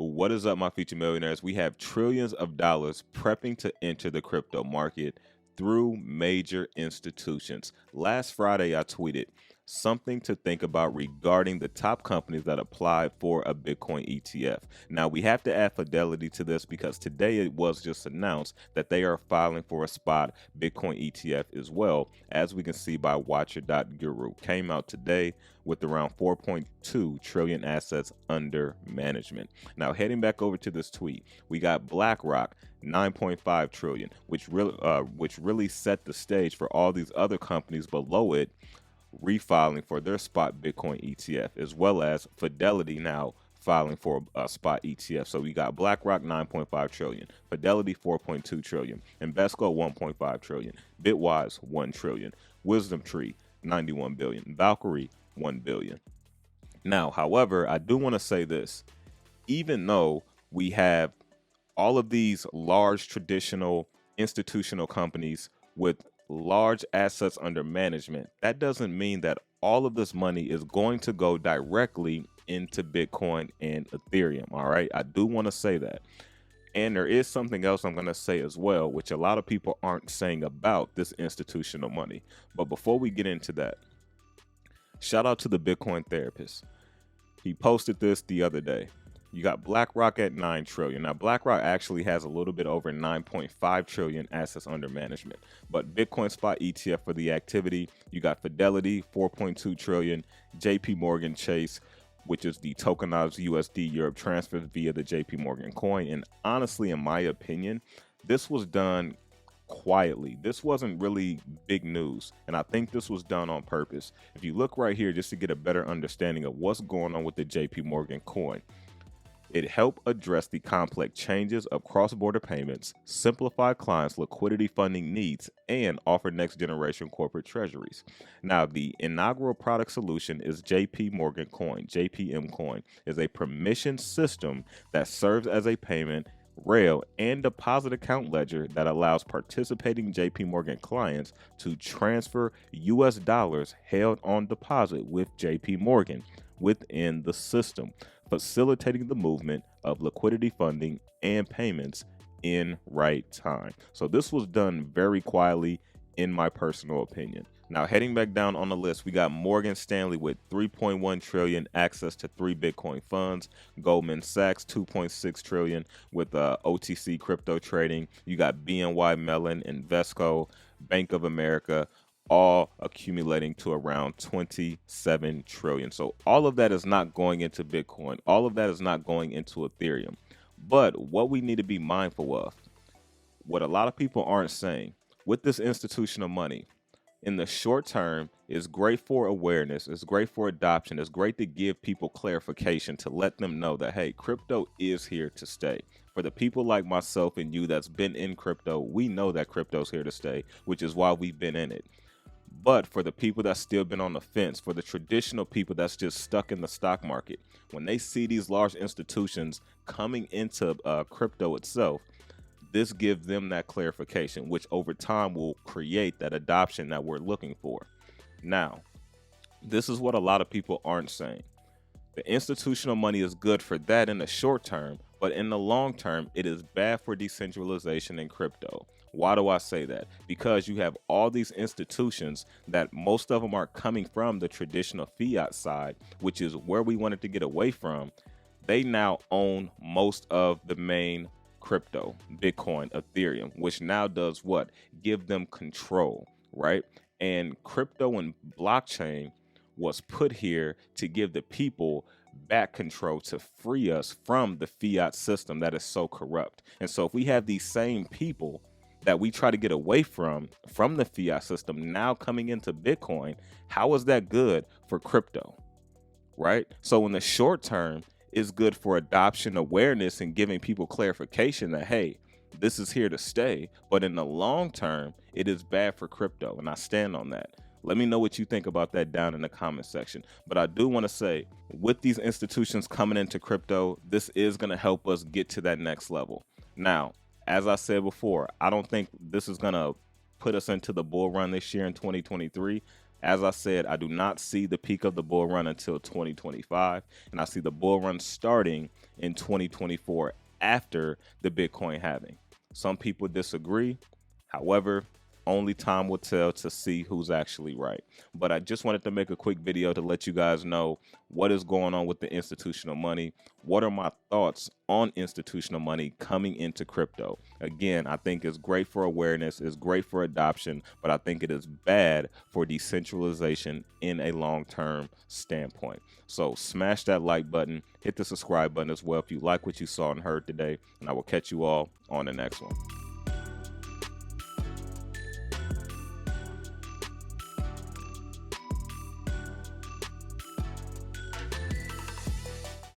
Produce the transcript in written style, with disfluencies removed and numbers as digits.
What is up, my future millionaires? We have trillions of dollars prepping to enter the crypto market through major institutions. Last Friday, I tweeted something to think about regarding the top companies that applied for a Bitcoin ETF. Now, we have to add fidelity to this because today it was just announced that they are filing for a spot Bitcoin ETF as well, as we can see by Watcher.Guru. Came out today with around 4.2 trillion assets under management. Now, heading back over to this tweet, we got BlackRock 9.5 trillion, which really set the stage for all these other companies below it refiling for their spot Bitcoin ETF, as well as Fidelity now filing for a spot ETF. So we got BlackRock 9.5 trillion, Fidelity 4.2 trillion, Invesco 1.5 trillion, Bitwise 1 trillion, WisdomTree 91 billion, Valkyrie 1 billion. Now, however, I do want to say this: even though we have all of these large traditional institutional companies with large assets under management, that doesn't mean that all of this money is going to go directly into Bitcoin and Ethereum. All right, I do want to say that. And there is something else I'm going to say as well, which a lot of people aren't saying about this institutional money. But before we get into that, shout out to the Bitcoin therapist. He posted this the other day. You got BlackRock at 9 trillion. Now, BlackRock actually has a little bit over 9.5 trillion assets under management. But Bitcoin spot ETF for the activity, you got Fidelity 4.2 trillion, JPMorgan Chase, which is the tokenized USD Europe transfers via the JPMorgan coin. And honestly, in my opinion, this was done quietly. This wasn't really big news, and I think this was done on purpose. If you look right here, just to get a better understanding of what's going on with the JPMorgan coin, it helped address the complex changes of cross-border payments, simplify clients' liquidity funding needs, and offer next-generation corporate treasuries. Now, the inaugural product solution is JPMorgan Coin. JPM Coin is a permission system that serves as a payment rail and deposit account ledger that allows participating JPMorgan clients to transfer US dollars held on deposit with JPMorgan within the system, facilitating the movement of liquidity funding and payments in right time. So this was done very quietly, in my personal opinion. Now, heading back down on the list, we got Morgan Stanley with 3.1 trillion access to 3 Bitcoin funds, Goldman Sachs 2.6 trillion with OTC crypto trading. You got BNY Mellon, Invesco, Bank of America, all accumulating to around 27 trillion. So all of that is not going into Bitcoin. All of that is not going into Ethereum. But what we need to be mindful of, what a lot of people aren't saying, with this institutional money, in the short term, is great for awareness, it's great for adoption, it's great to give people clarification, to let them know that, hey, crypto is here to stay. For the people like myself and you that's been in crypto, we know that crypto's here to stay, which is why we've been in it. But for the people that's still been on the fence, for the traditional people that's just stuck in the stock market, when they see these large institutions coming into crypto itself, this gives them that clarification, which over time will create that adoption that we're looking for. Now, this is what a lot of people aren't saying. The institutional money is good for that in the short term, but in the long term, it is bad for decentralization in crypto. Why do I say that? Because you have all these institutions that most of them are coming from the traditional fiat side, which is where we wanted to get away from. They now own most of the main crypto, Bitcoin, Ethereum, which now does what? Give them control, right? And crypto and blockchain was put here to give the people back control, to free us from the fiat system that is so corrupt. And so if we have these same people that we try to get away from the fiat system now coming into Bitcoin, how is that good for crypto, right? So in the short term, it's good for adoption, awareness, and giving people clarification that, hey, this is here to stay. But in the long term, it is bad for crypto, and I stand on that. Let me know what you think about that down in the comment section. But I do want to say, with these institutions coming into crypto, this is going to help us get to that next level. Now, as I said before, I don't think this is going to put us into the bull run this year in 2023. As I said, I do not see the peak of the bull run until 2025, and I see the bull run starting in 2024 after the Bitcoin halving. Some people disagree. However, only time will tell to see who's actually right. But I just wanted to make a quick video to let you guys know what is going on with the institutional money. What are my thoughts on institutional money coming into crypto? Again, I think it's great for awareness, it's great for adoption, but I think it is bad for decentralization in a long-term standpoint. So smash that like button, hit the subscribe button as well if you like what you saw and heard today, and I will catch you all on the next one.